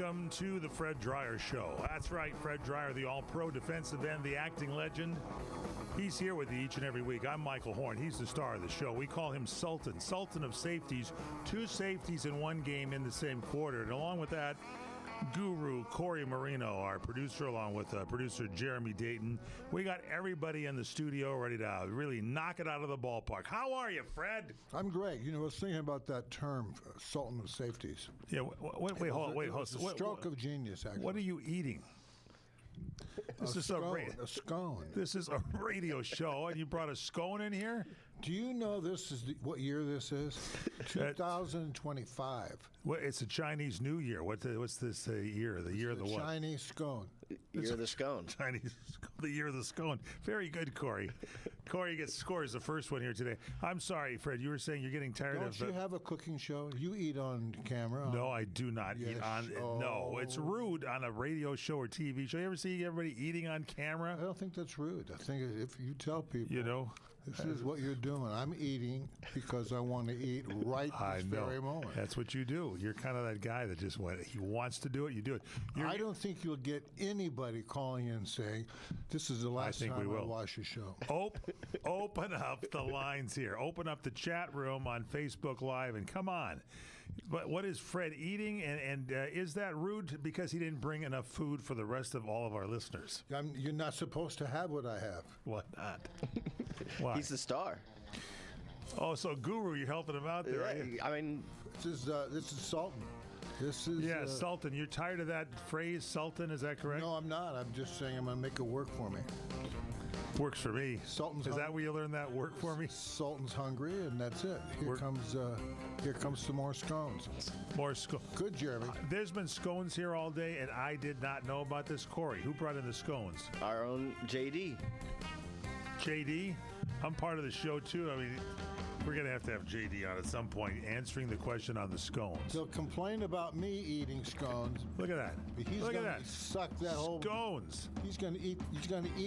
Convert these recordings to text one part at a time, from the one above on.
Welcome to the Fred Dreyer Show. That's right, Fred Dreyer, the all-pro defensive end, the acting legend. He's here with you each and every week. I'm Michael Horn. He's the star of the show. We call him Sultan. Sultan of safeties. 2 safeties in one game in the same quarter. And along with that, Guru Corey Marino, our producer, along with producer Jeremy Dayton. We got everybody in the studio ready to really knock it out of the ballpark. How are you, Fred? I'm great. You know, I was thinking about that term, Sultan of safeties. Yeah, wait, hold on. Stroke of genius, actually. What are you eating? This is a scone. This is a radio show, and you brought a scone in here? Do you know this is what year this is? 2025. Well, it's a Chinese New Year. What's this year? The year of the what? Chinese scone. Year of the scone. The year of the scone. Very good, Corey. Corey scores the first one here today. I'm sorry, Fred. You were saying you're getting tired of... Don't you have a cooking show? You eat on camera? No, I do not eat on... No, it's rude on a radio show or TV show. You ever see everybody eating on camera? I don't think that's rude. I think if you tell people... You know... This is what you're doing. I'm eating because I want to eat right this very moment. That's what you do. You're kind of that guy that just he wants to do it, you do it. I don't think you'll get anybody calling in saying, this is the last time I watch your show. Open up the lines here. Open up the chat room on Facebook Live and come on. But what is Fred eating? And is that rude because he didn't bring enough food for the rest of all of our listeners? You're not supposed to have what I have. What not? Why? He's the star. Oh, so Guru, you're helping him out there, right? I mean, this is Sultan. This is Sultan. You're tired of that phrase, Sultan? Is that correct? No, I'm not. I'm just saying I'm going to make it work for me. Works for me. Sultan's is that where you learned that work for me? Sultan's hungry, and that's it. Here comes some more scones. More scones. Good, Jeremy. There's been scones here all day, and I did not know about this. Corey, who brought in the scones? Our own JD. JD? I'm part of the show, too. I mean, we're going to have JD on at some point answering the question on the scones. He'll complain about me eating scones. Look at that. Look at that. Suck that whole scones. He's going to eat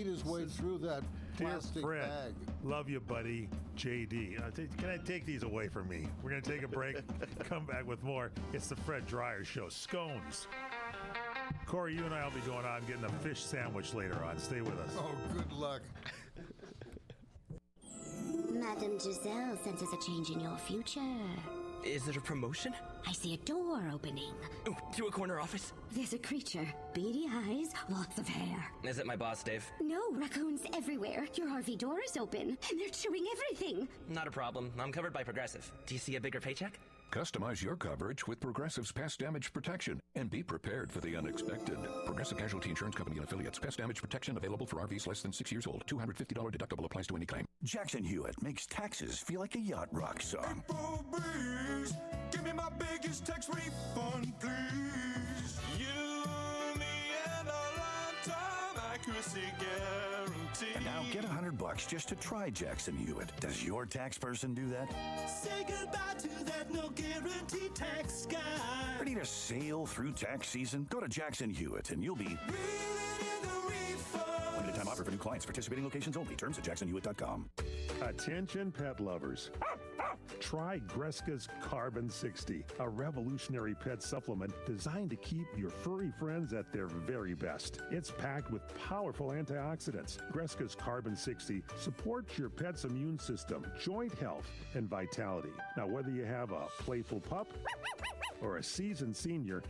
his way through that plastic bag. Love you, buddy. JD. Can I take these away from me? We're going to take a break. Come back with more. It's the Fred Dreyer Show. Scones. Corey, you and I will be going on getting a fish sandwich later on. Stay with us. Oh, good luck. Madame Giselle senses a change in your future. Is it a promotion? I see a door opening. Ooh, to a corner office? There's a creature. Beady eyes, lots of hair. Is it my boss, Dave? No, raccoons everywhere. Your RV door is open, and they're chewing everything. Not a problem. I'm covered by Progressive. Do you see a bigger paycheck? Customize your coverage with Progressive's pest damage protection and be prepared for the unexpected. Progressive Casualty Insurance Company and affiliates. Pest damage protection available for RVs less than 6 years old. $250 deductible applies to any claim. Jackson Hewitt makes taxes feel like a yacht rock song. April breeze, give me my biggest tax refund, please. You, me, and a lifetime accuracy guarantee. And now get $100 just to try Jackson Hewitt. Does your tax person do that? Say goodbye to that no guarantee tax guy. Ready to sail through tax season? Go to Jackson Hewitt and you'll be reeling in the refund. Limited time offer for new clients. Participating locations only. Terms at jacksonhewitt.com. Attention pet lovers. Try Greska's Carbon 60, a revolutionary pet supplement designed to keep your furry friends at their very best. It's packed with powerful antioxidants. Greska's Carbon 60 supports your pet's immune system, joint health, and vitality. Now, whether you have a playful pup or a seasoned senior,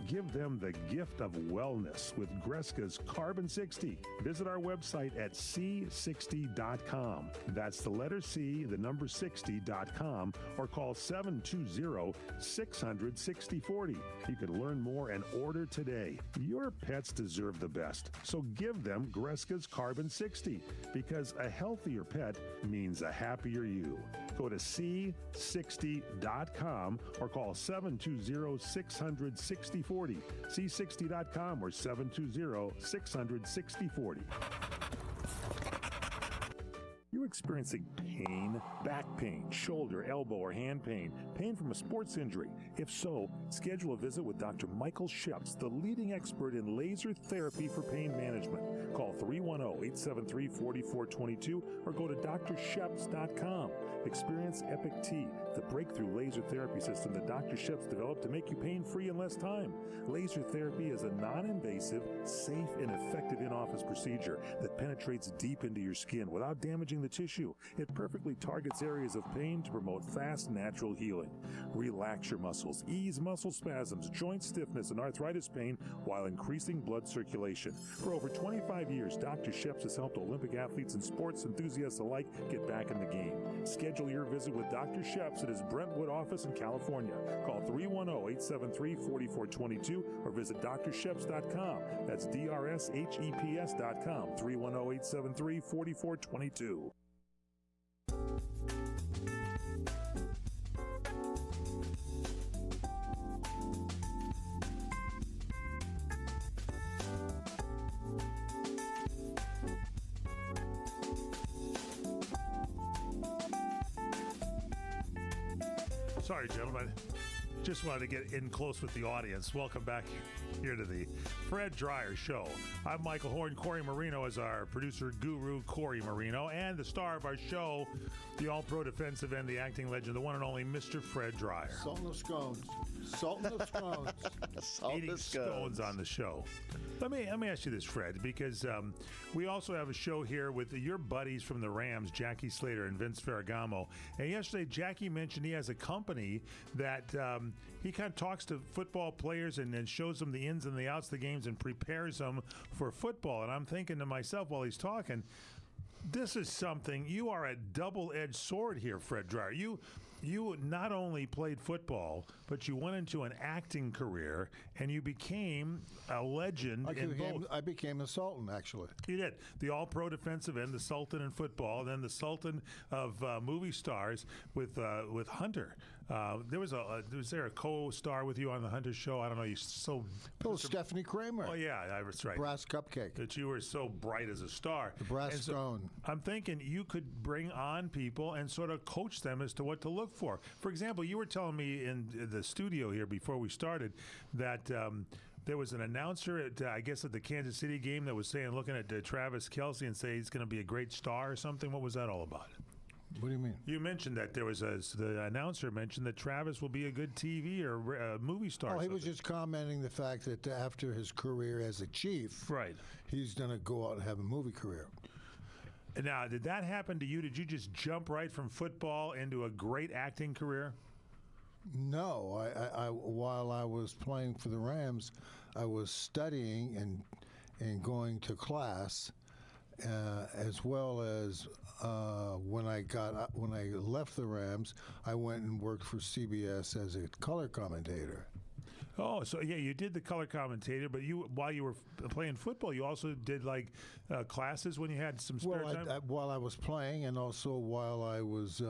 give them the gift of wellness with Greska's Carbon 60. Visit our website at C60.com. That's the letter C, the number 60.com, or call 720-600-6040. You can learn more and order today. Your pets deserve the best, so give them Greska's Carbon 60, because a healthier pet means a happier you. Go to C60.com or call 720-600-6040. C60.com or 720-600-6040. You experiencing pain, back pain, shoulder, elbow, or hand pain, pain from a sports injury? If so, schedule a visit with Dr. Michael Sheps, the leading expert in laser therapy for pain management. Call 310-873-4422 or go to drsheps.com. Experience Epic T, the breakthrough laser therapy system that Dr. Shep's developed to make you pain-free in less time. Laser therapy is a non-invasive, safe, and effective in-office procedure that penetrates deep into your skin without damaging the tissue. It perfectly targets areas of pain to promote fast, natural healing. Relax your muscles, ease muscle spasms, joint stiffness, and arthritis pain while increasing blood circulation. For over 25 years, Dr. Shep's has helped Olympic athletes and sports enthusiasts alike get back in the game. Schedule your visit with Dr. Shep's at his Brentwood office in California. Call 310-873-4422 or visit drsheps.com. That's DRSHEPS.com. 310-873-4422. Sorry, gentlemen. Just wanted to get in close with the audience. Welcome back here to the Fred Dreyer Show. I'm Michael Horn. Corey Marino is our producer guru, Corey Marino, and the star of our show, the all-pro defensive end, the acting legend, the one and only Mr. Fred Dreyer. Salt and the scones. Salt and the scones. Eating scones on the show. Let me ask you this, Fred, because we also have a show here with your buddies from the Rams, Jackie Slater and Vince Ferragamo. And yesterday, Jackie mentioned he has a company that he kind of talks to football players and then shows them the ins and the outs of the games and prepares them for football. And I'm thinking to myself while he's talking, this is something, you are a double-edged sword here, Fred Dreyer. You not only played football, but you went into an acting career, and you became a legend in both. I became a Sultan, actually. You did. The all-pro defensive end, the Sultan in football, and then the Sultan of movie stars with Hunter. Was there a co-star with you on the Hunter show? I don't know. You so. Oh, Stephanie Kramer. Oh yeah, that's right. Brass cupcake. That you were so bright as a star. The brass scone. I'm thinking you could bring on people and sort of coach them as to what to look for. For example, you were telling me in the studio here before we started that there was an announcer at, I guess, at the Kansas City game that was saying, looking at Travis Kelce and say he's going to be a great star or something. What was that all about? What do you mean? You mentioned that the announcer mentioned that Travis will be a good TV or movie star. Oh, he was just commenting the fact that after his career as a chief, right, he's going to go out and have a movie career. Now, did that happen to you? Did you just jump right from football into a great acting career? No. I while I was playing for the Rams, I was studying and going to class, as well as when I left the Rams, I went and worked for CBS as a color commentator. Oh, so yeah, you did the color commentator, but while you were playing football, you also did like classes when you had some spare time? While I was playing, and also while I was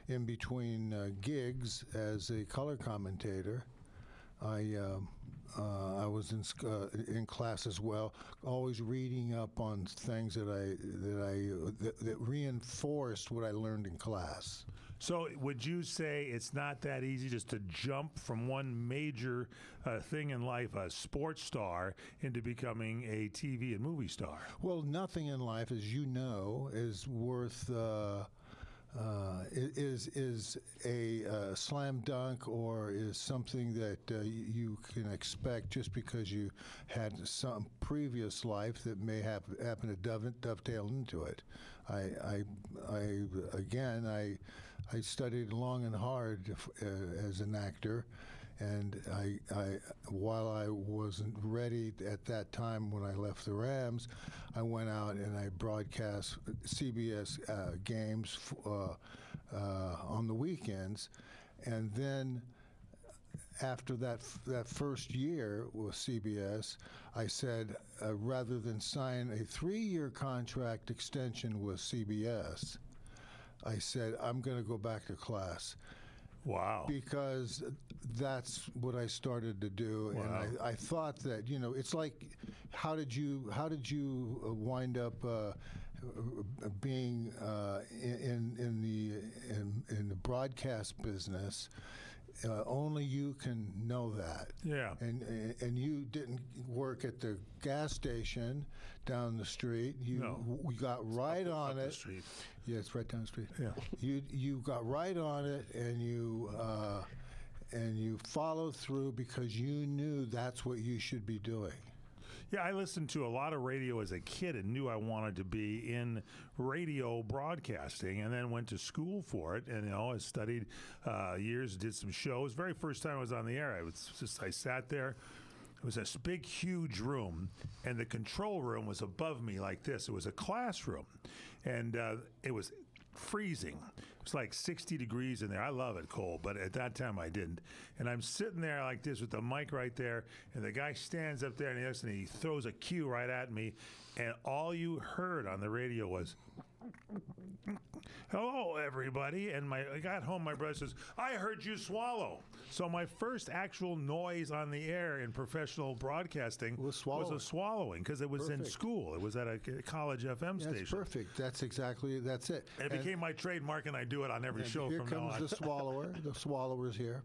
in between gigs as a color commentator, I was in class as well, always reading up on things that reinforced what I learned in class. So would you say it's not that easy just to jump from one major thing in life, a sports star, into becoming a TV and movie star? Well, nothing in life, as you know, is worth is a slam dunk or is something that you can expect just because you had some previous life that may happen to dovetail into it. I studied long and hard as an actor, and while I wasn't ready at that time when I left the Rams, I went out and I broadcast CBS games on the weekends, and then after that first year with CBS, I said rather than sign a 3-year contract extension with CBS, I said, I'm going to go back to class. Wow. Because that's what I started to do. Wow. And I thought that, it's like, how did you wind up being in the broadcast business? only you can know that. Yeah. And you didn't work at the gas station down the street. We got right on it. The street. Yeah, it's right down the street. Yeah. You got right on it, and you followed through because you knew that's what you should be doing. Yeah, I listened to a lot of radio as a kid and knew I wanted to be in radio broadcasting, and then went to school for it. And I studied years, did some shows. Very first time I was on the air, I sat there. It was this big, huge room, and the control room was above me like this. It was a classroom, and it was freezing. It was like 60 degrees in there. I love it cold, but at that time I didn't. And I'm sitting there like this with the mic right there, and the guy stands up there and he throws a cue right at me, and all you heard on the radio was, "Hello, everybody." And I got home, my brother says, "I heard you swallow." So my first actual noise on the air in professional broadcasting was a swallowing, because it was in school. It was at a college FM station. That's perfect. That's it. It became my trademark, and I do it on every show from now on. Here comes the swallower. The swallower's here.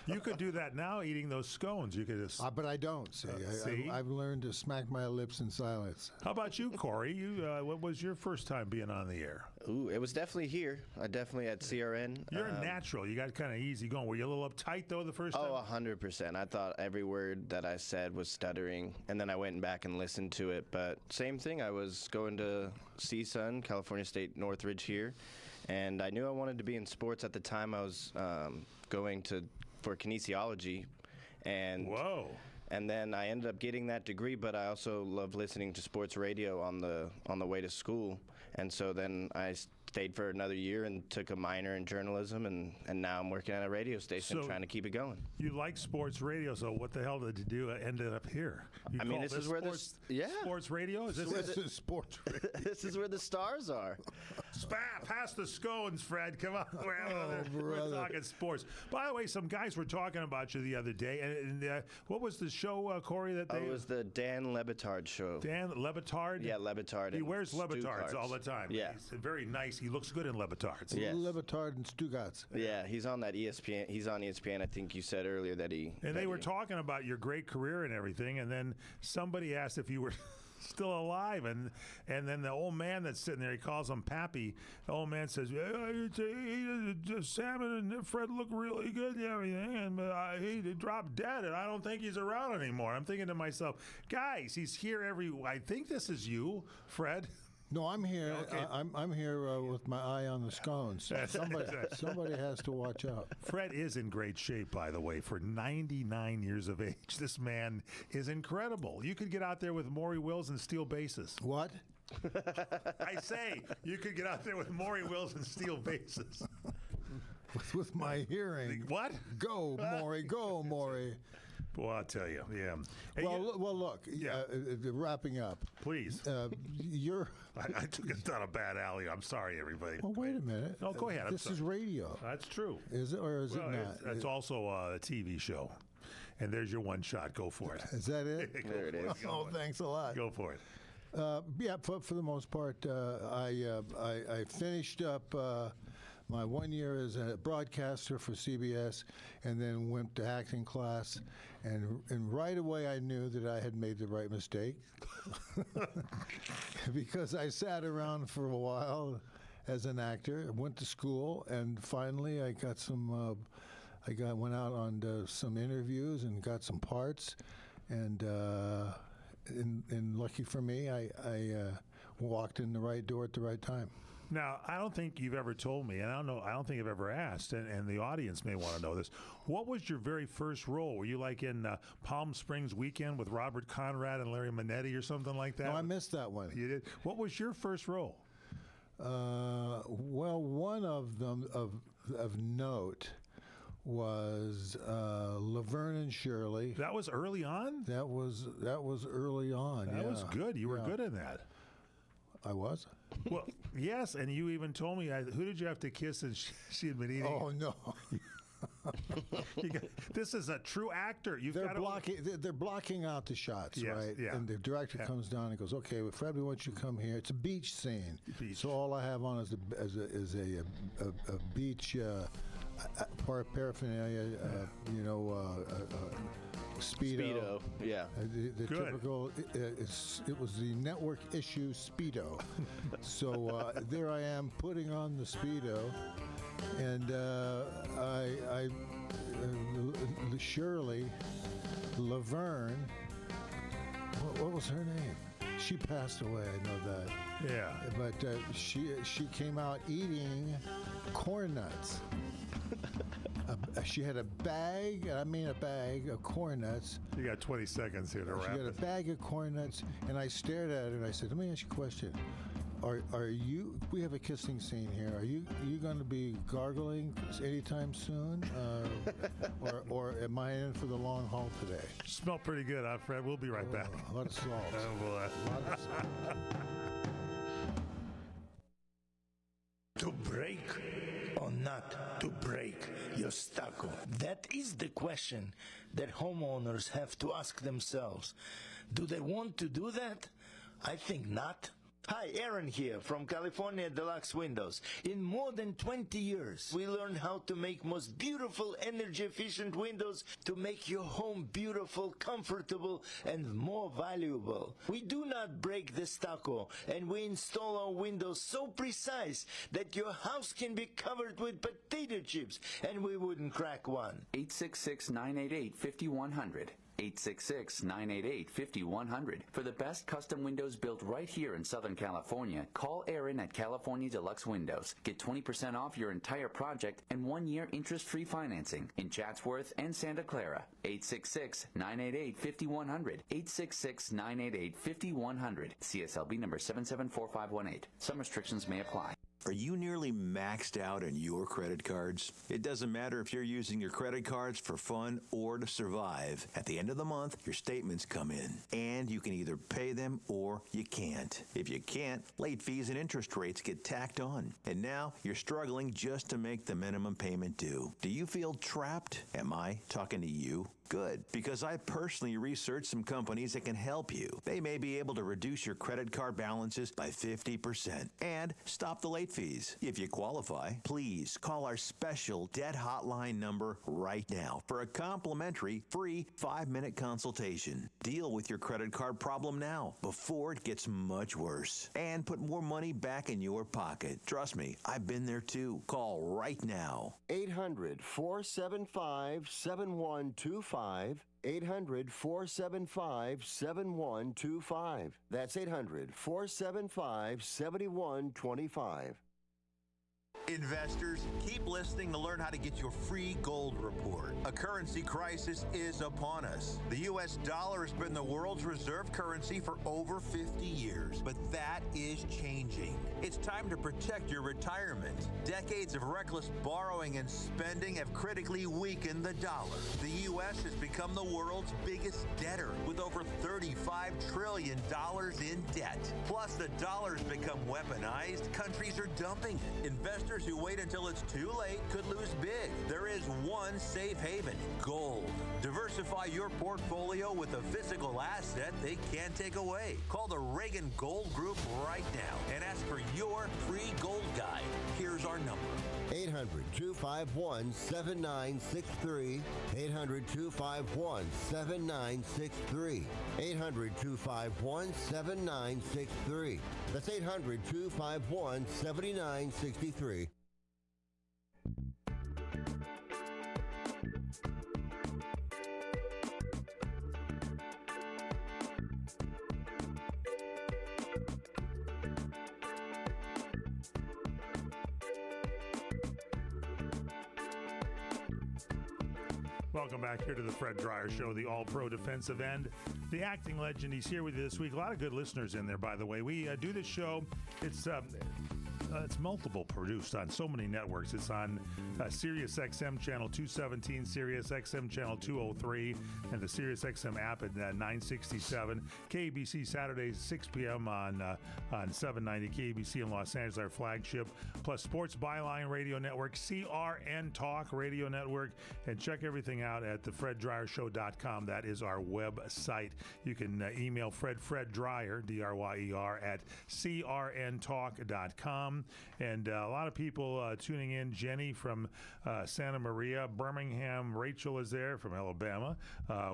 You could do that now, eating those scones. You could just. But I don't. See? I've learned to smack my lips in silence. How about you, Corey? What was your first time being on the air? Ooh, it was definitely here. I definitely at CRN. You're natural. You got kind of easy going. Were you a little uptight, though, the first time? Oh, 100%. I thought every word that I said was stuttering, and then I went back and listened to it. But same thing. I was going to CSUN, California State Northridge here, and I knew I wanted to be in sports at the time. I was going for kinesiology, and whoa. And then I ended up getting that degree, but I also loved listening to sports radio on the way to school. And so then I stayed for another year and took a minor in journalism, and now I'm working at a radio station trying to keep it going. You like sports radio, so what the hell did you do? Ended up here. This is where sports radio. Is this is sports radio? This is where the stars are. Pass the scones, Fred. Come on, we're talking sports. By the way, some guys were talking about you the other day, and what was the show, Corey? It was the Dan Lebitard show. Dan Lebitard? Yeah, Lebitard. He wears Lebitards all the time. Yeah, he's very nice. He looks good in Lebitards. Yes. Lebitard and Stugatz. Yeah, he's on that ESPN. He's on ESPN. I think you said earlier that he. And they were talking about your great career and everything, and then somebody asked if you were still alive, and then the old man that's sitting there, he calls him Pappy. The old man says, "Salmon and Fred look really good and everything, and he dropped dead, and I don't think he's around anymore." I'm thinking to myself, guys, he's here I think this is you, Fred. No, I'm here. Okay. I'm here with my eye on the scones. Somebody has to watch out. Fred is in great shape, by the way, for 99 years of age. This man is incredible. You could get out there with Maury Wills and steal bases. What? I say you could get out there with Maury Wills and steal bases. With my hearing. What? Go, Maury. Go, Maury. Well, I'll tell you, yeah. Hey, well, look. Yeah. Wrapping up. Please. You're. I took it down a bad alley. I'm sorry, everybody. Well, wait a minute. No, go ahead. This is radio. That's true. Is it or is it not? It's also a TV show. And there's your one shot. Go for it. Is that it? There it is. Oh, thanks a lot. Go for it. Yeah, for the most part, I finished up my 1 year as a broadcaster for CBS, and then went to acting class, and right away I knew that I had made the right mistake because I sat around for a while as an actor, went to school, and finally I got some. Went out on some interviews and got some parts, and lucky for me, I walked in the right door at the right time. Now, I don't think you've ever told me, and I don't think I've ever asked, and the audience may want to know this. What was your very first role? Were you like in Palm Springs Weekend with Robert Conrad and Larry Manetti or something like that? No, I missed that one. You did? What was your first role? Well, one of them of note was Laverne and Shirley. That was early on? That was early on. That was good. You were good in that. I was? Well, yes, and you even told me, who did you have to kiss and she had been eating? Oh, no. This is a true actor. They're blocking out the shots, yes, right? Yeah. And the director comes down and goes, "Okay, well, Fred, we want you to come here. It's a beach scene. Beach. So all I have on is a beach paraphernalia, Speedo. Yeah. The Good. typical, it was the network issue Speedo. So there I am putting on the Speedo, and Shirley Laverne, what was her name? She passed away, I know that. Yeah. But she came out eating corn nuts. She had a bag of corn nuts. You got 20 seconds here to She wrap got a it. bag of corn nuts, and I stared at her and I said, "Let me ask you a question. Are you? We have a kissing scene here. Are you going to be gargling anytime soon, or am I in for the long haul today?" Smell pretty good, huh, Fred? We'll be right back. A lot of salt. Oh, boy. A lot of salt. To break or not to break your stucco? That is the question that homeowners have to ask themselves. Do they want to do that? I think not. Hi, Aaron here from California Deluxe Windows. In more than 20 years, we learned how to make most beautiful, energy-efficient windows to make your home beautiful, comfortable, and more valuable. We do not break the stucco, and we install our windows so precise that your house can be covered with potato chips, and we wouldn't crack one. 866-988-5100. 866-988-5100. For the best custom windows built right here in Southern California, call Aaron at California Deluxe Windows. Get 20% off your entire project and 1-year interest-free financing in Chatsworth and Santa Clara. 866-988-5100. 866-988-5100. CSLB number 774518. Some restrictions may apply. Are you nearly maxed out on your credit cards? It doesn't matter if you're using your credit cards for fun or to survive. At the end of the month, your statements come in, and you can either pay them or you can't. If you can't, late fees and interest rates get tacked on. And now you're struggling just to make the minimum payment due. Do you feel trapped? Am I talking to you? Good, because I personally researched some companies that can help you. They may be able to reduce your credit card balances by 50% and stop the late fees. If you qualify, please call our special debt hotline number right now for a complimentary free 5-minute consultation. Deal with your credit card problem now before it gets much worse and put more money back in your pocket. Trust me, I've been there too. Call right now. 800-475-7125. 800-475-7125. That's 800-475-7125. Investors, keep listening to learn how to get your free gold report. A currency crisis is upon us. The U.S. dollar has been the world's reserve currency for over 50 years, but that is changing. It's time to protect your retirement. Decades of reckless borrowing and spending have critically weakened the dollar. The U.S. has become the world's biggest debtor with over $35 trillion in debt. Plus, the dollar's become weaponized. Countries are dumping it. Investors who wait until it's too late could lose big. There is one safe haven: gold. Diversify your portfolio with a physical asset they can't take away. Call the Reagan Gold Group right now and ask for your free gold guide. Here's our number: 800-251-7963. 800-251-7963. 800-251-7963. That's 800-251-7963. Welcome back here to the Fred Dryer Show, the all-pro defensive end. The acting legend, he's here with you this week. A lot of good listeners in there, by the way. We do this show. It's multiple produced on so many networks. It's on Sirius XM channel 217, Sirius XM channel 203, and the Sirius XM app at 967. KABC Saturdays 6 p.m. on 790 KABC in Los Angeles, our flagship. Plus Sports Byline Radio Network, CRN Talk Radio Network, and check everything out at thefreddryershow.com. That is our website. You can email Fred Dryer, D-R-Y-E-R, at crntalk.com. Tim, and a lot of people tuning in. Jenny from Santa Maria, Birmingham. Rachel is there from Alabama.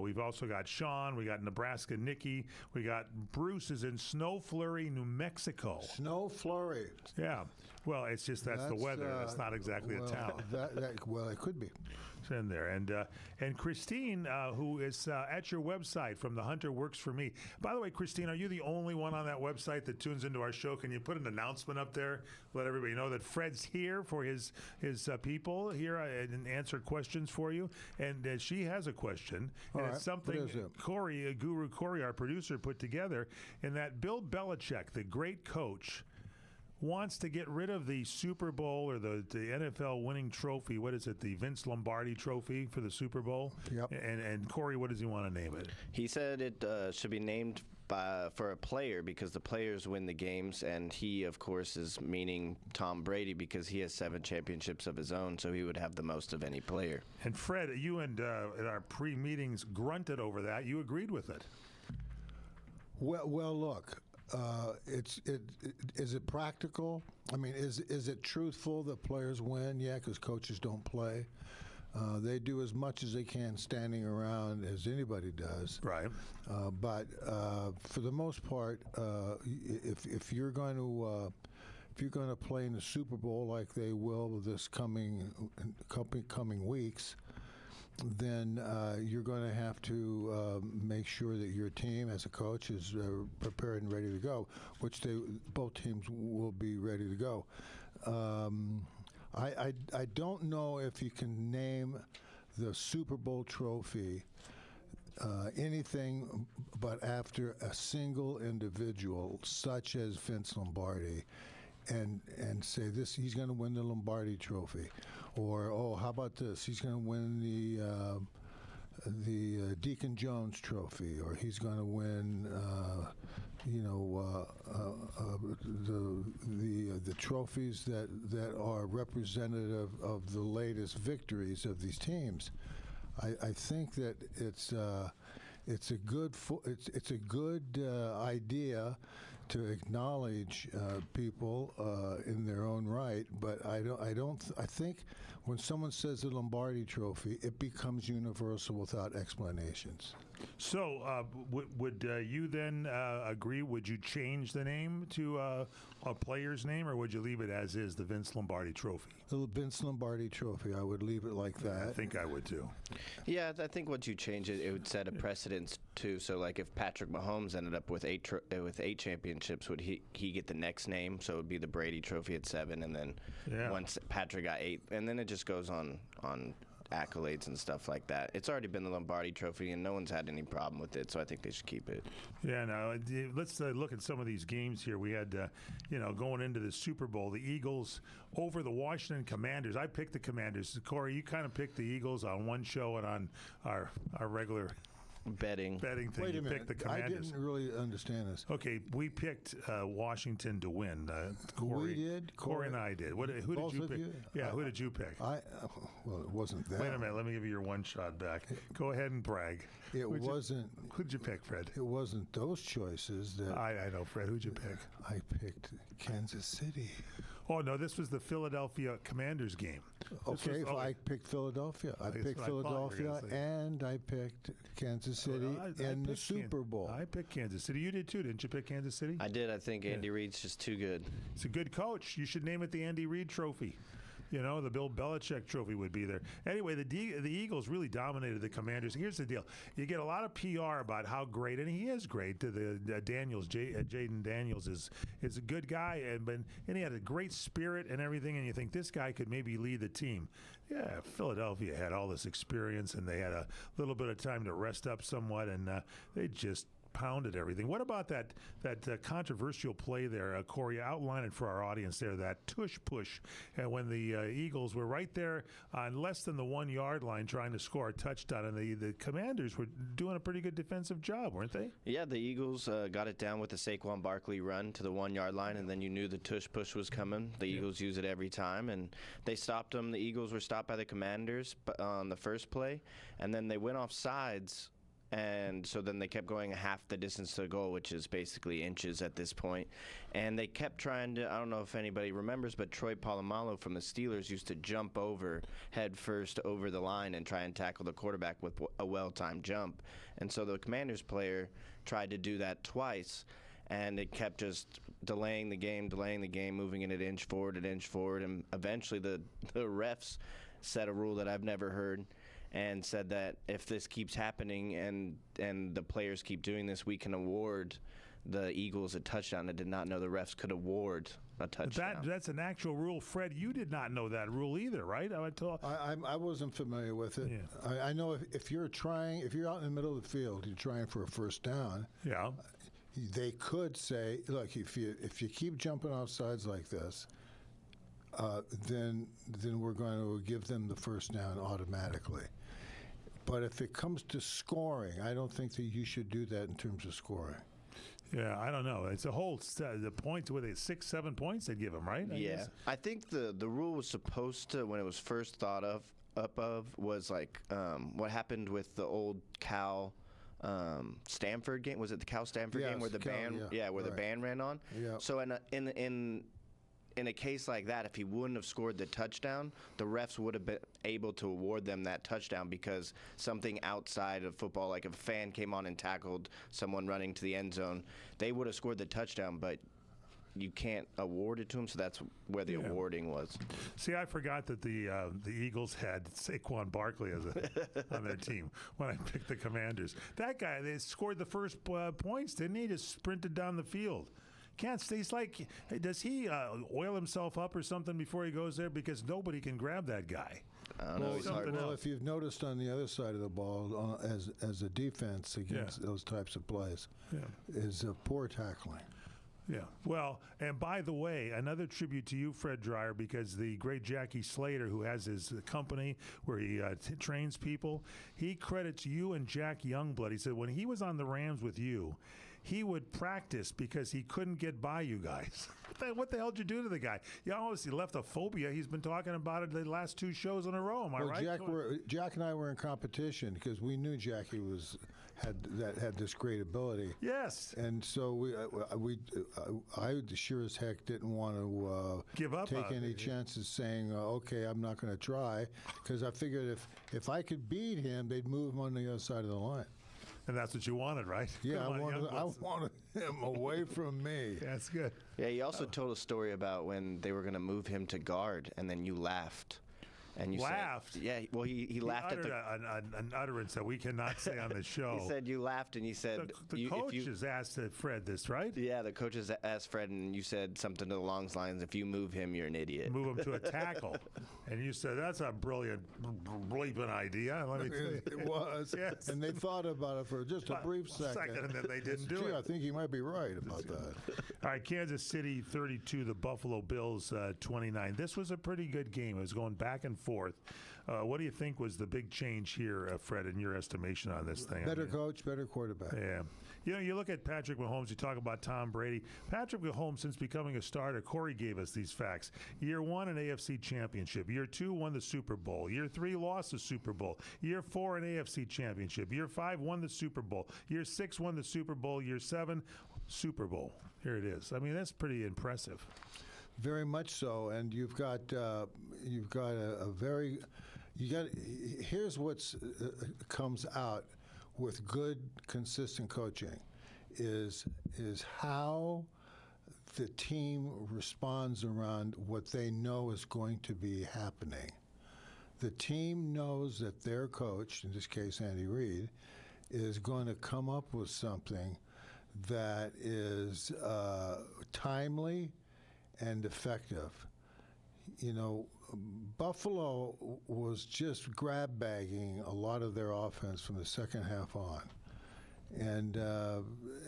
We've also got Sean. We got Nebraska Nikki. We got Bruce is in Snow Flurry, New Mexico. Snow Flurry. Yeah. Well, it's just that's the weather. It's not exactly a town. Well, it could be. It's in there. And Christine, who is at your website from The Hunter Works For Me. By the way, Christine, are you the only one on that website that tunes into our show? Can you put an announcement up there? Let everybody know that Fred's here for his people here and answer questions for you. And she has a question. And it's something Corey, Guru Corey, our producer, put together. And that Bill Belichick, the great coach, wants to get rid of the Super Bowl or the NFL winning trophy. What is it? The Vince Lombardi trophy for the Super Bowl? Yep. And Corey, what does he want to name it? He said it should be named for a player because the players win the games, and he, of course, is meaning Tom Brady because he has 7 championships of his own, so he would have the most of any player. And Fred, you and in our pre-meetings grunted over that. You agreed with it. Well, look. Is it practical? I mean, is it truthful that players win? Yeah, because coaches don't play. They do as much as they can standing around as anybody does. Right. But for the most part, if you're going to play in the Super Bowl like they will this coming weeks, then you're going to have to make sure that your team as a coach is prepared and ready to go, which both teams will be ready to go. I don't know if you can name the Super Bowl trophy anything but after a single individual, such as Vince Lombardi, and say this, he's going to win the Lombardi trophy. Or, how about this? He's going to win the Deacon Jones Trophy, or he's going to win, the trophies that are representative of the latest victories of these teams. I think that it's a good idea to acknowledge people in their own right, but I think when someone says the Lombardi Trophy, it becomes universal without explanations. So, would you then agree? Would you change the name to a player's name, or would you leave it as is, the Vince Lombardi Trophy? The Vince Lombardi Trophy, I would leave it like that. I think I would too. Yeah, I think once you change it, it would set a precedence too. So, like if Patrick Mahomes ended up with 8 championships, would he get the next name? So it would be the Brady Trophy at 7, and then once Patrick got 8, and then it just goes on accolades and stuff like that. It's already been the Lombardi Trophy, and no one's had any problem with it, so I think they should keep it. Yeah, no, let's look at some of these games here. We had, going into the Super Bowl, the Eagles over the Washington Commanders. I picked the Commanders. Corey, you kind of picked the Eagles on one show and on our regular betting thing. Wait a minute. Picked the Commanders. I didn't really understand this. Okay, we picked Washington to win. Corey, we did? Corey and I did. Who did you pick? Who did you pick? Well, it wasn't that. Wait a minute. Let me give you your one shot back. Go ahead and brag. Who did you pick, Fred? It wasn't those choices. I know, Fred. Who'd you pick? I picked Kansas City. Oh, no, this was the Philadelphia Commanders game. I picked Philadelphia. I picked Philadelphia, and I picked Kansas City in the Super Bowl. I picked Kansas City. You did too, didn't you pick Kansas City? I did. I think Andy Reid's just too good. It's a good coach. You should name it the Andy Reid Trophy. The Bill Belichick Trophy would be there. Anyway, the Eagles really dominated the Commanders. Here's the deal. You get a lot of PR about how great, and he is great. Jaden Daniels is a good guy, and he had a great spirit and everything, and you think this guy could maybe lead the team. Yeah, Philadelphia had all this experience, and they had a little bit of time to rest up somewhat, and they just pounded everything. What about that controversial play there, Corey? Outline it for our audience there, that tush push, when the Eagles were right there on less than the 1 yard line trying to score a touchdown, and the Commanders were doing a pretty good defensive job, weren't they? Yeah, the Eagles got it down with the Saquon Barkley run to the 1 yard line, and then you knew the tush push was coming. The Eagles use it every time, and they stopped them. The Eagles were stopped by the Commanders on the first play, and then they went off sides And so then they kept going half the distance to the goal, which is basically inches at this point. And they kept trying to, I don't know if anybody remembers, but Troy Polamalu from the Steelers used to jump over head first over the line and try and tackle the quarterback with a well-timed jump. And so the Commanders player tried to do that twice, and it kept just delaying the game, moving it an inch forward, and eventually the refs set a rule that I've never heard, and said that if this keeps happening and the players keep doing this, we can award the Eagles a touchdown. I did not know the refs could award a touchdown. That's an actual rule. Fred, you did not know that rule either, right? I wasn't familiar with it. Yeah. I know if you're out in the middle of the field, you're trying for a first down. Yeah. They could say, look, if you keep jumping off sides like this, then we're going to give them the first down automatically. But if it comes to scoring, I don't think that you should do that in terms of scoring. Yeah, I don't know. It's a whole the points, were they 6, 7 points they'd give them, right? I think the rule was supposed to, when it was first thought of was like what happened with the old Cal Stanford game. Was it the Cal Stanford game where the band the band ran on? Yeah. So in a case like that, if he wouldn't have scored the touchdown, the refs would have been able to award them that touchdown because something outside of football, like if a fan came on and tackled someone running to the end zone, they would have scored the touchdown, but you can't award it to them, so that's where the awarding was. See, I forgot that the Eagles had Saquon Barkley on their team when I picked the Commanders. That guy, they scored the first points, didn't he? Just sprinted down the field. Can't stay. He's like, does he oil himself up or something before he goes there? Because nobody can grab that guy. I don't know. Well, if you've noticed on the other side of the ball, as a defense against those types of plays, is poor tackling. Yeah. Well, and by the way, another tribute to you, Fred Dreyer, because the great Jackie Slater, who has his company where he trains people, he credits you and Jack Youngblood. He said when he was on the Rams with you, he would practice because he couldn't get by you guys. What the hell did you do to the guy? You obviously left a phobia. He's been talking about it the last 2 shows in a row. Am I right? Jack and I were in competition because we knew Jackie had this great ability. Yes. And so I sure as heck didn't want to give up, take any chances saying, okay, I'm not going to try, because I figured if I could beat him, they'd move him on the other side of the line. And that's what you wanted, right? Yeah, I wanted him away from me. That's good. Yeah, he also told a story about when they were going to move him to guard, and then you laughed. And you laughed? Said, yeah, well, he laughed at an utterance that we cannot say on the show. He said you laughed, and he said... The coaches asked Fred this, right? Yeah, the coaches asked Fred, and you said something to the long lines, if you move him, you're an idiot. Move him to a tackle. And you said, that's a brilliant, bleeping idea. Let me tell you. It was. Yes. And they thought about it for just a brief second. And then they didn't do it. I think you might be right about that. All right, Kansas City 32, the Buffalo Bills 29. This was a pretty good game. It was going back and forth. What do you think was the big change here, Fred, in your estimation on this thing? Better coach, better quarterback. Yeah. You know, you look at Patrick Mahomes, you talk about Tom Brady. Patrick Mahomes, since becoming a starter, Corey gave us these facts. Year 1, an AFC championship. Year 2, won the Super Bowl. Year 3, lost the Super Bowl. Year 4, an AFC championship. Year 5, won the Super Bowl. Year 6, won the Super Bowl. Year 7, Super Bowl. Here it is. I mean, that's pretty impressive. Very much so, and you've got here's what's comes out with good, consistent coaching is how the team responds around what they know is going to be happening. The team knows that their coach, in this case Andy Reid, is going to come up with something that is timely and effective. You know, Buffalo was just grab bagging a lot of their offense from the second half on, and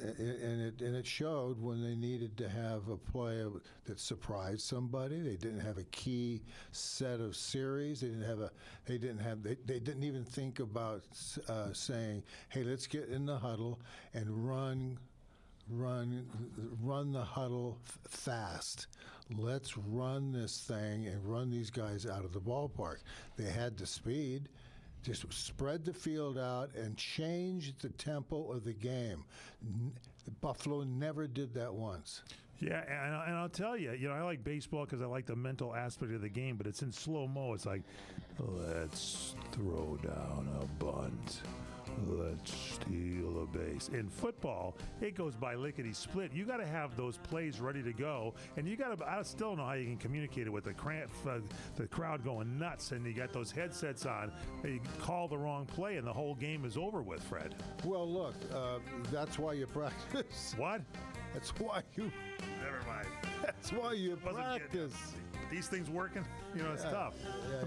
it showed when they needed to have a play that surprised somebody. They didn't have a key set of series. They didn't even think about saying, "Hey, let's get in the huddle and run the huddle fast. Let's run this thing and run these guys out of the ballpark." They had the speed. Just spread the field out and change the tempo of the game. Buffalo never did that once. Yeah, and I'll tell you, I like baseball because I like the mental aspect of the game, but it's in slow-mo. It's like, let's throw down a bunt. Let's steal a base. In football, it goes by lickety-split. You got to have those plays ready to go, and you got to. I still don't know how you can communicate it with the crowd going nuts, and you got those headsets on. You call the wrong play, and the whole game is over with, Fred. Well, look, that's why you practice. What? That's why you. Never mind. That's why you practice. These things working, it's tough.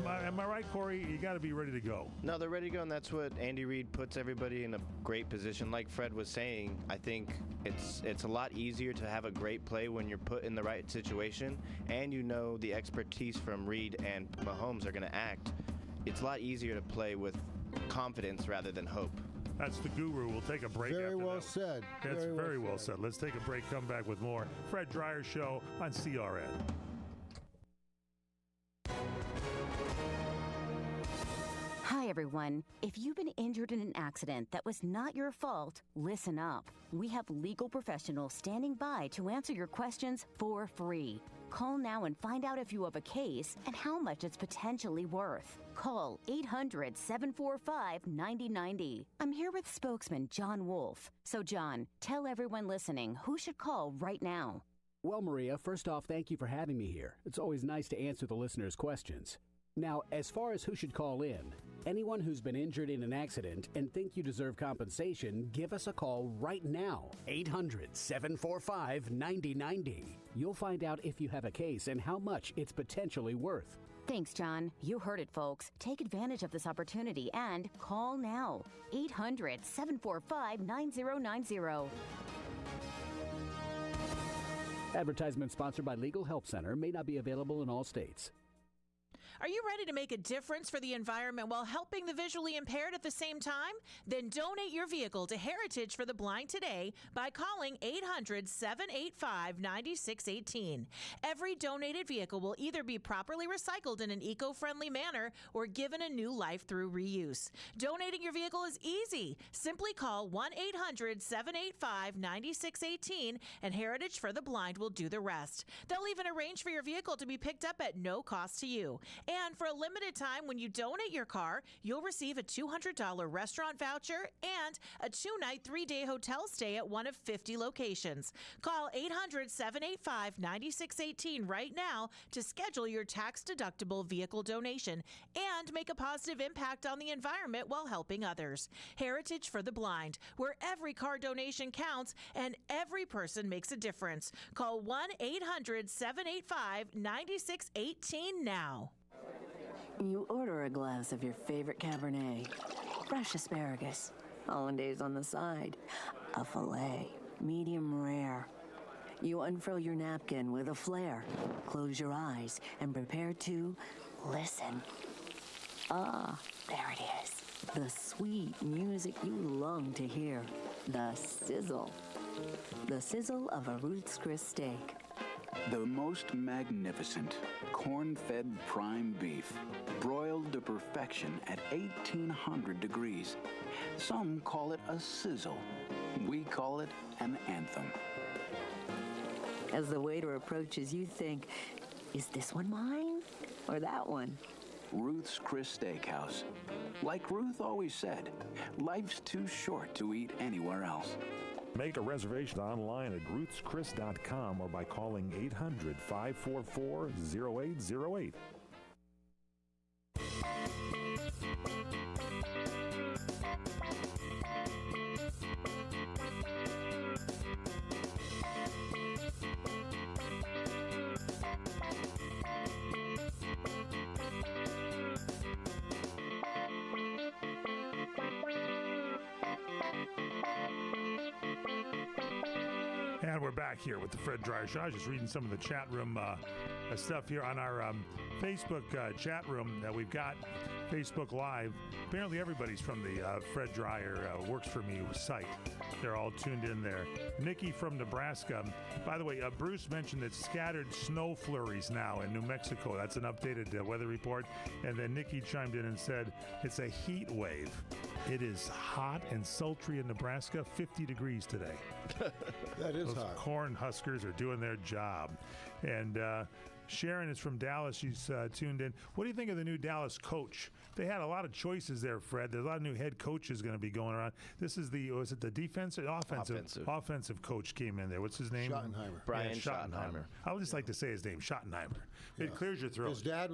Am I right, Corey? You got to be ready to go. No, they're ready to go, and that's what Andy Reid puts everybody in a great position. Like Fred was saying, I think it's a lot easier to have a great play when you're put in the right situation, and the expertise from Reid and Mahomes are going to act. It's a lot easier to play with confidence rather than hope. That's the guru. We'll take a break. Very well said. That's very well said. Let's take a break. Come back with more Fred Dreyer Show on CRN. Hi, everyone. If you've been injured in an accident that was not your fault, listen up. We have legal professionals standing by to answer your questions for free. Call now and find out if you have a case and how much it's potentially worth. Call 800-745-9090. I'm here with spokesman John Wolf. So, John, tell everyone listening who should call right now. Well, Maria, first off, thank you for having me here. It's always nice to answer the listeners' questions. Now, as far as who should call in, anyone who's been injured in an accident and think you deserve compensation, give us a call right now. 800-745-9090. You'll find out if you have a case and how much it's potentially worth. Thanks, John. You heard it, folks. Take advantage of this opportunity and call now. 800-745-9090. Advertisement sponsored by Legal Help Center. May not be available in all states. Are you ready to make a difference for the environment while helping the visually impaired at the same time? Then donate your vehicle to Heritage for the Blind today by calling 800-785-9618. Every donated vehicle will either be properly recycled in an eco-friendly manner or given a new life through reuse. Donating your vehicle is easy. Simply call 1-800-785-9618 and Heritage for the Blind will do the rest. They'll even arrange for your vehicle to be picked up at no cost to you. And for a limited time, when you donate your car, you'll receive a $200 restaurant voucher and a 2-night, 3-day hotel stay at one of 50 locations. Call 800-785-9618 right now to schedule your tax-deductible vehicle donation and make a positive impact on the environment while helping others. Heritage for the Blind, where every car donation counts and every person makes a difference. Call 1-800-785-9618 now. You order a glass of your favorite Cabernet, fresh asparagus, hollandaise on the side, a filet, medium rare. You unfurl your napkin with a flair, close your eyes, and prepare to listen. Ah, there it is. The sweet music you long to hear. The sizzle. The sizzle of a Ruth's Chris steak. The most magnificent corn-fed prime beef, broiled to perfection at 1,800 degrees. Some call it a sizzle. We call it an anthem. As the waiter approaches, you think, is this one mine or that one? Ruth's Chris Steakhouse. Like Ruth always said, life's too short to eat anywhere else. Make a reservation online at ruthschris.com or by calling 800-544-0808. And we're back here with the Fred Dreyer Show. I was just reading some of the chat room stuff here on our Facebook chat room that we've got. Facebook Live. Apparently everybody's from the Fred Dreyer Works For Me site. They're all tuned in there. Nikki from Nebraska. By the way, Bruce mentioned that scattered snow flurries now in New Mexico. That's an updated weather report. And then Nikki chimed in and said, it's a heat wave. It is hot and sultry in Nebraska, 50 degrees today. That is Those hot. corn huskers are doing their job. And Sharon is from Dallas. She's tuned in. What do you think of the new Dallas coach? They had a lot of choices there, Fred. There's a lot of new head coaches going to be going around. This is was it the defensive? Offensive coach came in there. What's his name? Schottenheimer. Brian Schottenheimer. I would just like to say his name, Schottenheimer. Yeah. It clears your throat. His dad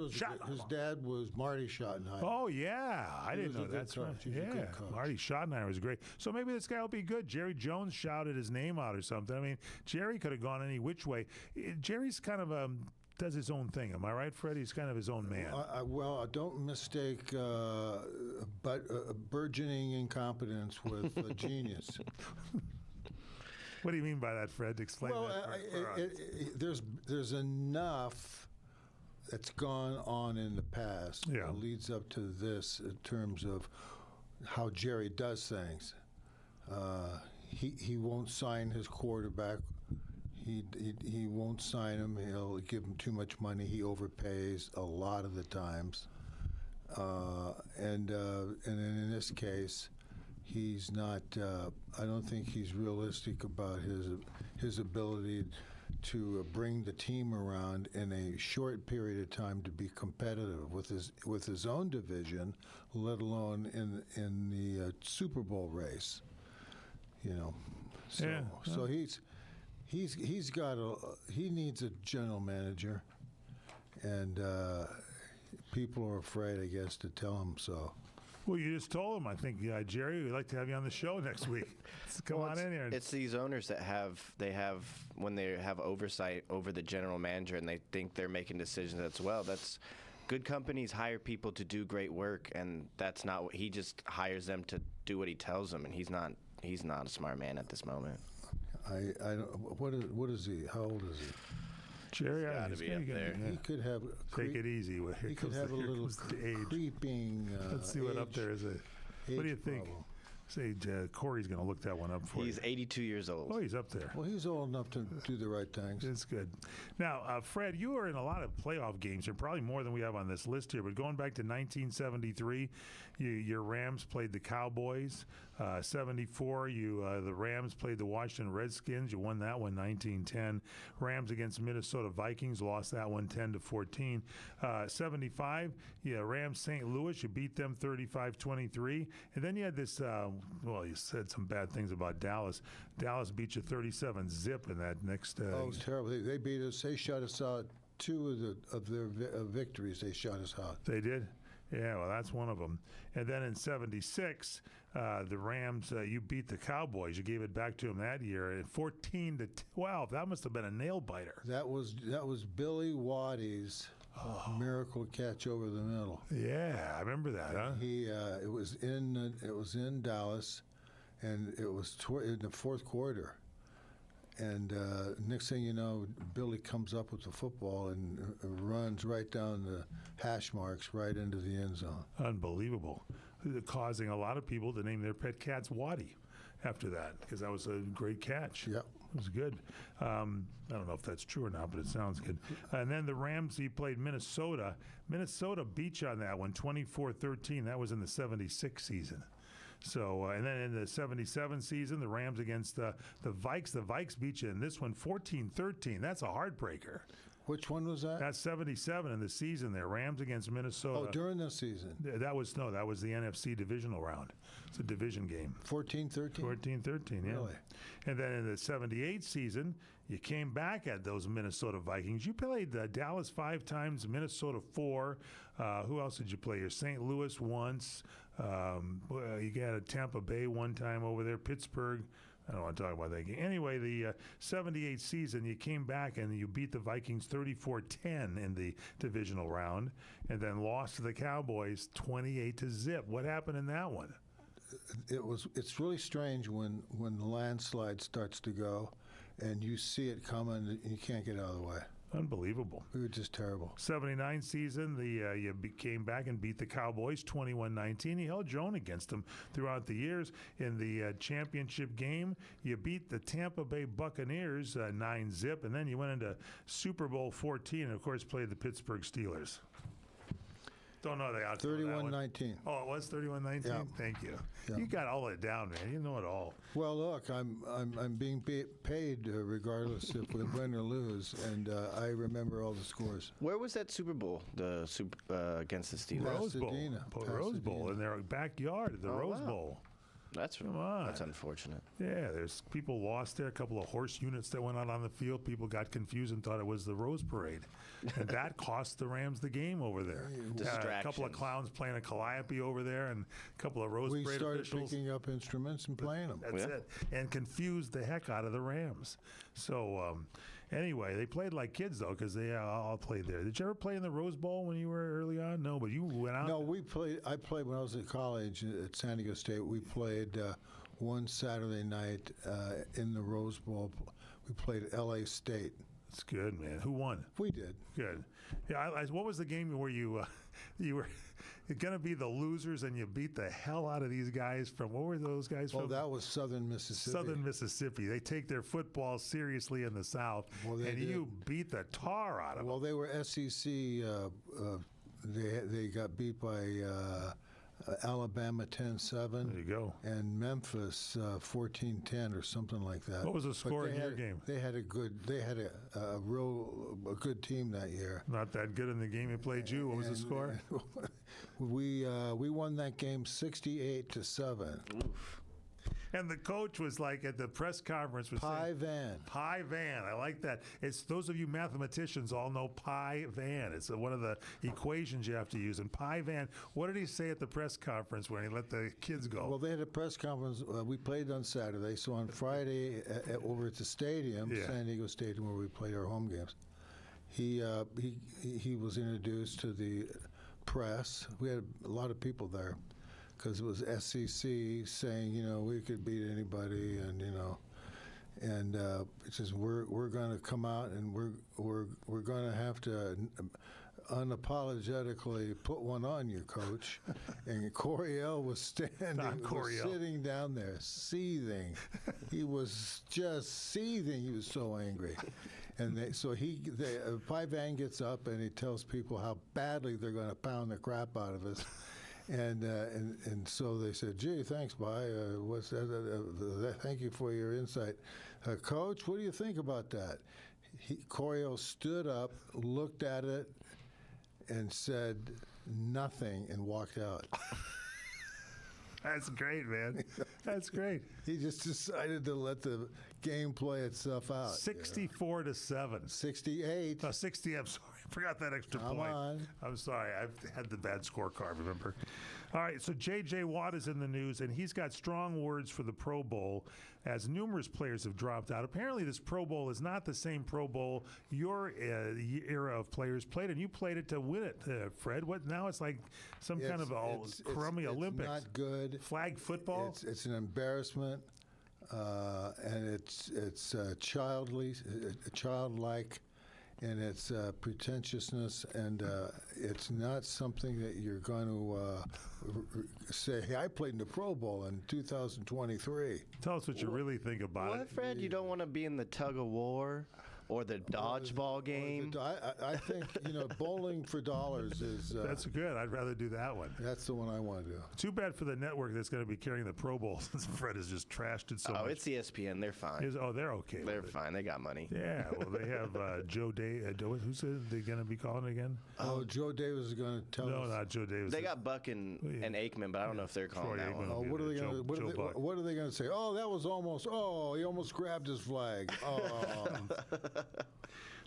was Marty Schottenheimer. Oh, yeah. I didn't know that's right. He's a good coach. Marty Schottenheimer was great. So maybe this guy will be good. Jerry Jones shouted his name out or something. I mean, Jerry could have gone any which way. Jerry's kind of does his own thing. Am I right, Fred? He's kind of his own man. Well, don't mistake burgeoning incompetence with genius. What do you mean by that, Fred? Explain that. There's enough that's gone on in the past that leads up to this in terms of how Jerry does things. He won't sign his quarterback. He won't sign him. He'll give him too much money. He overpays a lot of the times. And in this case, he's not. I don't think he's realistic about his ability to bring the team around in a short period of time to be competitive with his own division, let alone in the Super Bowl race. You know, so he's got he needs a general manager, and people are afraid, I guess, to tell him so. Well, you just told him. I think, Jerry, we'd like to have you on the show next week. Come on in here. It's these owners that when they have oversight over the general manager and they think they're making decisions as well. That's good companies hire people to do great work, and that's not what he just hires them to do what he tells them, and he's not a smart man at this moment. I don't. What is he? How old is he? Jerry, got to be up there. He could have. Take it easy. He could have a little creeping. Let's see what up there is. What do you think? Problem. Say Corey's going to look that one up for you. He's 82 years old. Oh, he's up there. Well, he's old enough to do the right things. It's good. Now, Fred, you were in a lot of playoff games. You're probably more than we have on this list here. But going back to 1973, your Rams played the Cowboys. 74, the Rams played the Washington Redskins. You won that one 19-10. Rams against Minnesota Vikings, lost that one 10-14. 75, Rams St. Louis, you beat them 35-23. And then you had this, you said some bad things about Dallas. Dallas beat you 37-zip in that next. It was terrible. They beat us. They shut us out. Two of their victories, they shut us out. They did? Yeah, well, that's one of them. And then in 76, the Rams, you beat the Cowboys. You gave it back to them that year at 14-12. That must have been a nail biter. That was Billy Waddy's miracle catch over the middle. Yeah, I remember that. Huh? It was in Dallas, and it was in the fourth quarter. And next thing you know, Billy comes up with the football and runs right down the hash marks right into the end zone. Unbelievable. Causing a lot of people to name their pet cats Waddy after that, because that was a great catch. Yep. It was good. I don't know if that's true or not, but it sounds good. And then the Rams, he played Minnesota. Minnesota beat you on that one, 24-13. That was in the 76 season. So, and then in the 77 season, the Rams against the Vikes. The Vikes beat you in this one 14-13. That's a heartbreaker. Which one was that? That's 77 in the season there. Rams against Minnesota. Oh, during the season? That was the NFC divisional round. It's a division game. 14-13? 14-13, yeah. Really? And then in the 78 season, you came back at those Minnesota Vikings. You played Dallas 5 times, Minnesota 4. Who else did you play here? St. Louis once. You got a Tampa Bay one time over there. Pittsburgh. I don't want to talk about that game. Anyway, the 78 season, you came back and you beat the Vikings 34-10 in the divisional round, and then lost to the Cowboys 28-zip. What happened in that one? It's really strange when the landslide starts to go, and you see it coming, and you can't get out of the way. Unbelievable. We were just terrible. 79 season, came back and beat the Cowboys 21-19. You held your own against them throughout the years. In the championship game, you beat the Tampa Bay Buccaneers 9-0, and then you went into Super Bowl 14 and, of course, played the Pittsburgh Steelers. Don't know the outcome. 31-19. Oh, it was 31-19? Yeah. Thank you. Yeah. You got all that down, man. You know it all. Well, look, I'm being paid regardless if we win or lose, and I remember all the scores. Where was that Super Bowl? The against the Steelers. Rose Bowl. Rose Bowl in their backyard, the Rose wow. Bowl. That's unfortunate. Yeah, there's people lost there. A couple of horse units that went out on the field. People got confused and thought it was the Rose Parade, and that cost the Rams the game over there. A couple of clowns playing a calliope over there, and a couple of Rose Parade officials. We started picking up instruments and playing them. That's it, and confused the heck out of the Rams. So. Anyway, they played like kids, though, because they all played there. Did you ever play in the Rose Bowl when you were early on? No, but you went out. No, I played when I was at college at San Diego State. We played one Saturday night in the Rose Bowl. We played L.A. State. That's good, man. Who won? We did. Good. Yeah. What was the game where you were going to be the losers and you beat the hell out of these guys from? What were those guys from? Oh, that was Southern Mississippi. Southern Mississippi. They take their football seriously in the South, you beat the tar out of them. Well, they were SEC. They got beat by Alabama 10-7. There you go. And Memphis 14-10 or something like that. What was the score in your game? They had a good team that year. Not that good in the game it played you. What was the score? We won that game 68-7. Oof. And the coach was like at the press conference was Pi Van. Pi Van. I like that. It's those of you mathematicians all know Pi Van. It's one of the equations you have to use. And Pi Van, what did he say at the press conference when he let the kids go? Well, they had a press conference. We played on Saturday, so on Friday over at the stadium, San Diego Stadium, where we played our home games, he was introduced to the press. We had a lot of people there. Because it was SEC saying, we could beat anybody, and it says we're going to come out and we're going to have to unapologetically put one on you, coach. And Coryell was sitting down there, seething. He was just seething. He was so angry. And Pi Van gets up and he tells people how badly they're going to pound the crap out of us. And so they said, "Gee, thanks, Pi. What's that? Thank you for your insight, Coach. What do you think about that?" Coryell stood up, looked at it, and said nothing, and walked out. That's great, man. That's great. He just decided to let the game play itself out. 64-7. 68. 60. I'm sorry. I forgot that extra Come point. on. I'm sorry. I had the bad scorecard, remember? All right, so J.J. Watt is in the news, and he's got strong words for the Pro Bowl as numerous players have dropped out. Apparently, this Pro Bowl is not the same Pro Bowl your era of players played, and you played it to win it, Fred. What now? It's like some kind of crummy Olympics. It's not good. Flag football? It's an embarrassment, and it's childlike. And it's pretentiousness, and it's not something that you're going to say, "Hey, I played in the Pro Bowl in 2023." Tell us what you really think about it. What, Fred? You don't want to be in the tug of war or the dodgeball game? I think, bowling for dollars is... that's good. I'd rather do that one. That's the one I want to do. Too bad for the network that's going to be carrying the Pro Bowl since Fred has just trashed it so much. Oh, it's ESPN. They're fine. They're okay. They're fine. They got money. Yeah. Well, they have Joe Davis. Who said they're going to be calling again? Oh, Joe Davis is going to tell us. No, not Joe Davis. They got Buck and Aikman, but I don't know if they're calling that one. Oh, what are they going to? What are they going to say? Oh, that was almost. Oh, he almost grabbed his flag. Oh.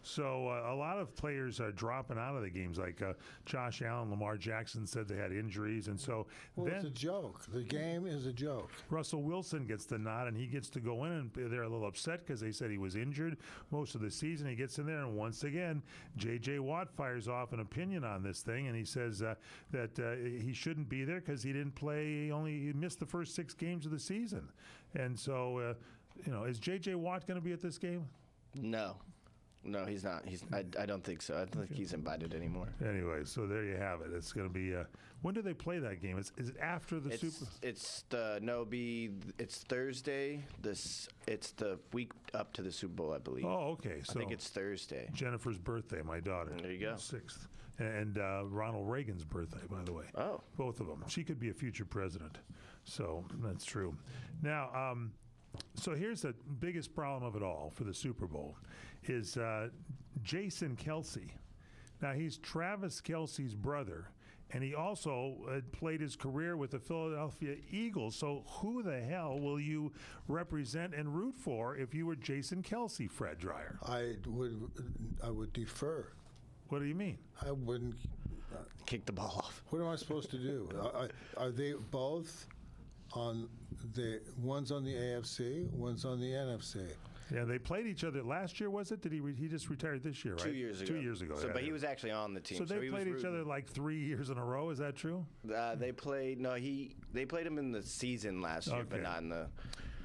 So a lot of players are dropping out of the games, like Josh Allen, Lamar Jackson said they had injuries, and so it's a joke. The game is a joke. Russell Wilson gets the nod, and he gets to go in, and they're a little upset because they said he was injured most of the season. He gets in there, and once again, J.J. Watt fires off an opinion on this thing, and he says that he shouldn't be there because he didn't play. He missed the first 6 games of the season, and so is J.J. Watt going to be at this game? No. No, he's not. I don't think so. I don't think he's invited anymore. Anyway, so there you have it. It's going to be. When do they play that game? Is it after the Super? It's Thursday. It's the week up to the Super Bowl, I believe. Oh, okay. So I think it's Thursday. Jennifer's birthday, my daughter. There you go. 6th. And Ronald Reagan's birthday, by the way. Oh. Both of them. She could be a future president. So that's true. Now, so here's the biggest problem of it all for the Super Bowl is Jason Kelce. Now, he's Travis Kelce's brother, and he also played his career with the Philadelphia Eagles. So who the hell will you represent and root for if you were Jason Kelce, Fred Dreyer? I would defer. What do you mean? I wouldn't kick the ball off. What am I supposed to do? Are they both on the one's on the AFC, one's on the NFC? Yeah, they played each other last year. Was it? Did he just retired this year? Right? 2 years ago. 2 years ago. So, yeah, but he was actually on the team. So they he played was each other like 3 years in a row. Is that true? They played. No, they played him in the season last year, but not in the.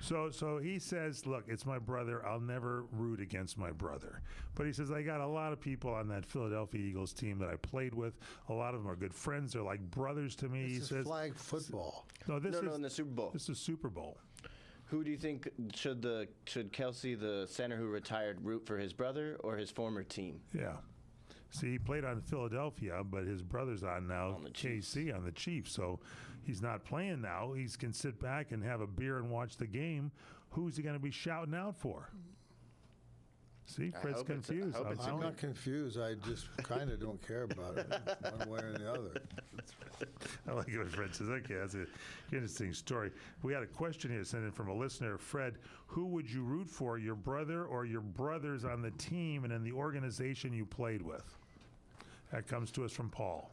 So he says, look, it's my brother. I'll never root against my brother. But he says, I got a lot of people on that Philadelphia Eagles team that I played with. A lot of them are good friends. They're like brothers to me. This is flag football. No, this is in the Super Bowl. This is Super Bowl. Who do you think should Kelce, the center who retired, root for his brother or his former team? Yeah. See, he played on Philadelphia, but his brother's on now KC on the Chiefs. So he's not playing now. He can sit back and have a beer and watch the game. Who's he going to be shouting out for? See, Fred's confused. I'm not confused. I just kind of don't care about it one way or the other. I like it when Fred says, okay, that's an interesting story. We had a question here sent in from a listener. Fred, who would you root for, your brother or your brothers on the team and in the organization you played with? That comes to us from Paul.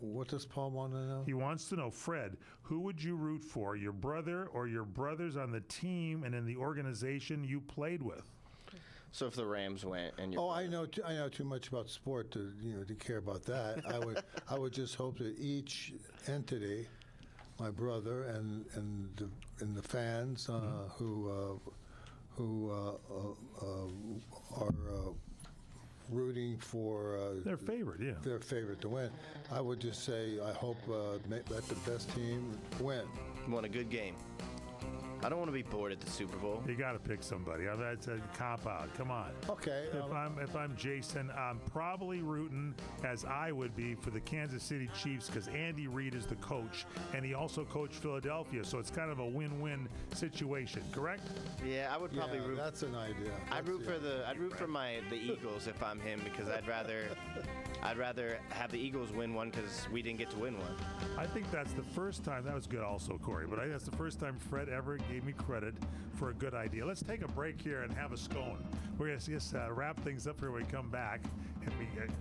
What does Paul want to know? He wants to know, Fred, who would you root for, your brother or your brothers on the team and in the organization you played with? So if the Rams went and I know too much about sport to care about that. I would just hope that each entity, my brother and the fans who are rooting for their favorite, their favorite to win. I would just say I hope let the best team win. You want a good game. I don't want to be bored at the Super Bowl. You got to pick somebody. That's a cop out. Come on. Okay. If I'm Jason, I'm probably rooting, as I would be, for the Kansas City Chiefs because Andy Reid is the coach, and he also coached Philadelphia, so it's kind of a win-win situation. Correct? Yeah, I would probably root. That's an idea. I'd root for the Eagles if I'm him because I'd rather have the Eagles win one because we didn't get to win one. I think that's the first time. That was good also, Corey, but I think that's the first time Fred ever gave me credit for a good idea. Let's take a break here and have a scone. We're going to just wrap things up here when we come back. And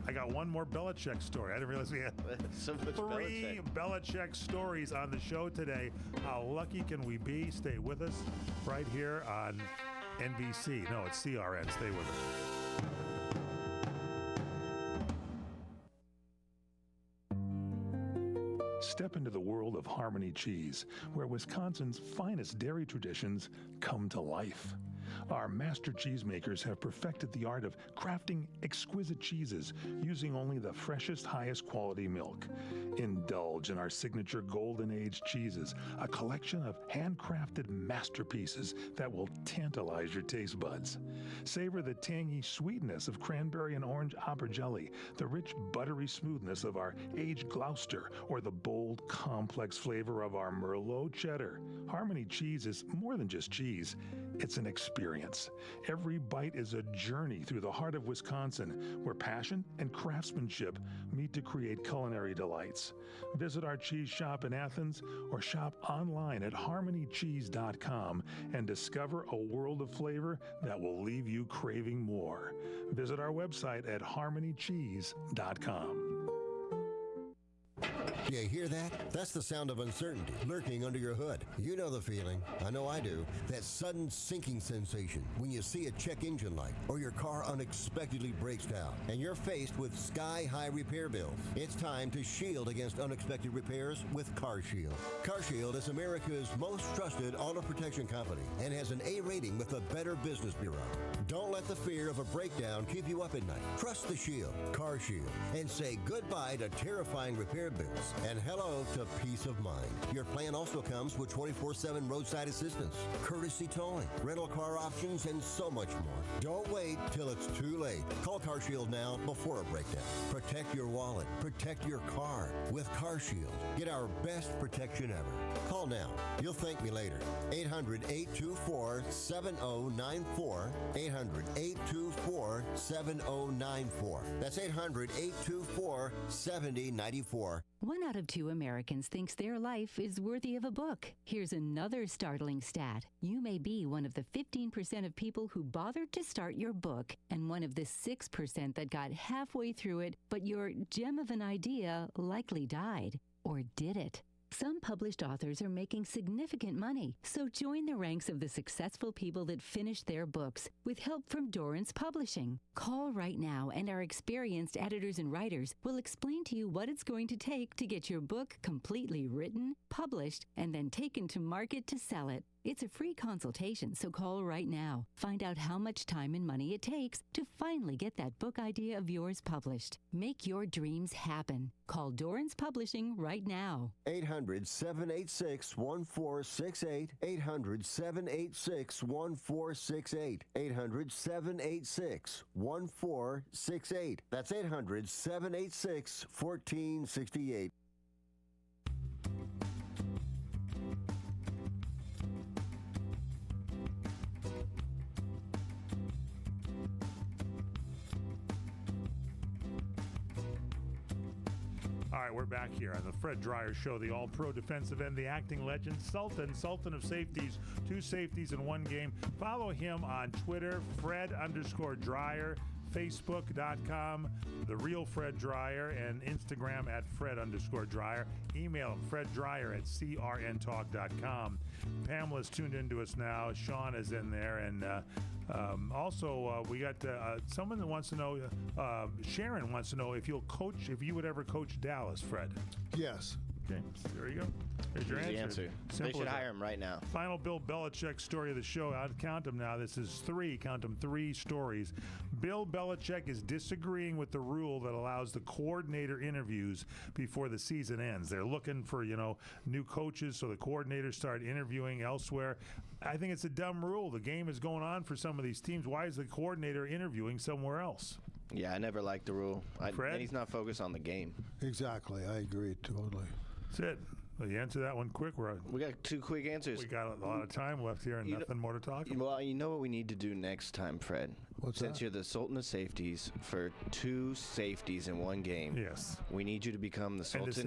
I got one more Belichick story. I didn't realize we had so much 3 Belichick stories on the show today. How lucky can we be? Stay with us right here on NBC. No, it's CRN. Stay with us. Step into the world of Harmony Cheese, where Wisconsin's finest dairy traditions come to life. Our master cheesemakers have perfected the art of crafting exquisite cheeses using only the freshest, highest quality milk. Indulge in our signature Golden Age cheeses, a collection of handcrafted masterpieces that will tantalize your taste buds. Savor the tangy sweetness of cranberry and orange Arbor jelly, the rich buttery smoothness of our aged Gloucester, or the bold, complex flavor of our Merlot cheddar. Harmony Cheese is more than just cheese. It's an experience. Every bite is a journey through the heart of Wisconsin, where passion and craftsmanship meet to create culinary delights. Visit our cheese shop in Athens or shop online at harmonycheese.com and discover a world of flavor that will leave you craving more. Visit our website at harmonycheese.com. Do you hear that? That's the sound of uncertainty lurking under your hood. You know the feeling. I know I do. That sudden sinking sensation when you see a check engine light or your car unexpectedly breaks down and you're faced with sky-high repair bills. It's time to shield against unexpected repairs with CarShield. CarShield is America's most trusted auto protection company and has an A rating with the Better Business Bureau. Don't let the fear of a breakdown keep you up at night. Trust the Shield, CarShield, and say goodbye to terrifying repair bills and hello to peace of mind. Your plan also comes with 24/7 roadside assistance, courtesy towing, rental car options, and so much more. Don't wait till it's too late. Call CarShield now before a breakdown. Protect your wallet. Protect your car with CarShield. Get our best protection ever. Call now. You'll thank me later. 800-824-7094. 800-824-7094. That's 800-824-7094. 1 out of 2 Americans thinks their life is worthy of a book. Here's another startling stat. You may be one of the 15% of people who bothered to start your book and one of the 6% that got halfway through it, but your gem of an idea likely died. Or did it? Some published authors are making significant money, so join the ranks of the successful people that finish their books with help from Dorrance Publishing. Call right now and our experienced editors and writers will explain to you what it's going to take to get your book completely written, published, and then taken to market to sell it. It's a free consultation, so call right now. Find out how much time and money it takes to finally get that book idea of yours published. Make your dreams happen. Call Dorrance Publishing right now. 800-786-1468. 800-786-1468. 800-786-1468. That's 800-786-1468. All right, we're back here on the Fred Dreyer Show, the all-pro defensive end, the acting legend, Sultan of safeties, 2 safeties in 1 game. Follow him on Twitter, Fred_Dreyer, Facebook.com, The Real Fred Dreyer, and Instagram at Fred_Dreyer. Email him, FredDreyer@crntalk.com. Pamela's tuned into us now. Sean is in there, and also, we got someone that wants to know, Sharon wants to know if you would ever coach Dallas, Fred. Yes. Okay, there you go. There's your Here's answer. the answer. They should hire him right now. Final Bill Belichick story of the show. I'll count them now. This is 3, count them, 3 stories. Bill Belichick is disagreeing with the rule that allows the coordinator interviews before the season ends. They're looking for, new coaches, so the coordinators start interviewing elsewhere. I think it's a dumb rule. The game is going on for some of these teams. Why is the coordinator interviewing somewhere else? Yeah, I never liked the rule. Fred? And he's not focused on the game. Exactly. I agree totally. That's it. Well, you answer that one quick. We got 2 quick answers. We got a lot of time left here and nothing more to talk about. Well, you know what we need to do next time, Fred? Since you're the Sultan of safeties, for 2 safeties in 1 game. Yes. We need you to become the Sultan. In the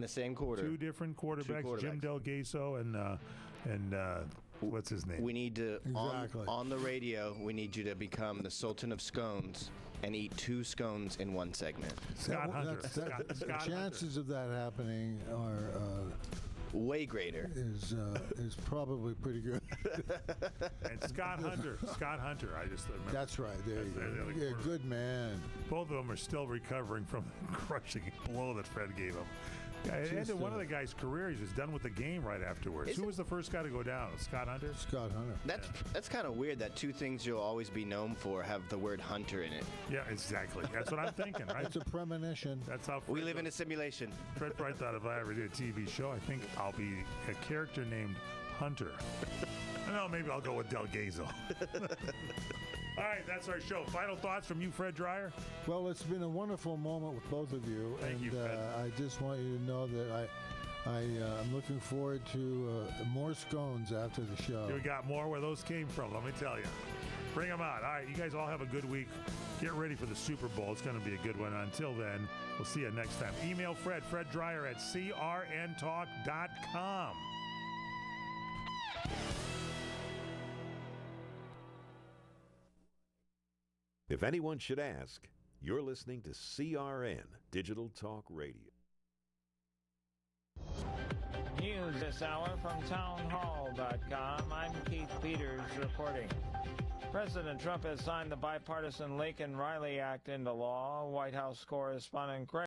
same quarter. 2 different quarterbacks. Jim Delgaso and what's his name? We need to, on the radio, we need you to become the Sultan of scones and eat 2 scones in 1 segment. Scott Hunter. The chances of that happening are way greater. Is probably pretty good. And Scott Hunter, I just remember. That's right. There you go. Yeah, good man. Both of them are still recovering from the crushing blow that Fred gave him. Yeah, it ended one of the guy's career. He was done with the game right afterwards. Who was the first guy to go down? Scott Hunter? Scott Hunter. That's kind of weird that 2 things you'll always be known for have the word hunter in it. Yeah, exactly. That's what I'm thinking, right? It's a premonition. That's how we live in a simulation. Fred Bright thought if I ever do a TV show, I think I'll be a character named Hunter. No, maybe I'll go with Delgazo. All right, that's our show. Final thoughts from you, Fred Dreyer? Well, it's been a wonderful moment with both of you. Thank you, Fred. I just want you to know that I'm looking forward to more scones after the show. We got more where those came from, let me tell you. Bring them out. All right, you guys all have a good week. Get ready for the Super Bowl. It's going to be a good one. Until then, we'll see you next time. Email Fred Dreyer at crntalk.com. If anyone should ask, you're listening to CRN Digital Talk Radio. News this hour from townhall.com. I'm Keith Peters reporting. President Trump has signed the bipartisan Laken-Riley Act into law. White House correspondent Greg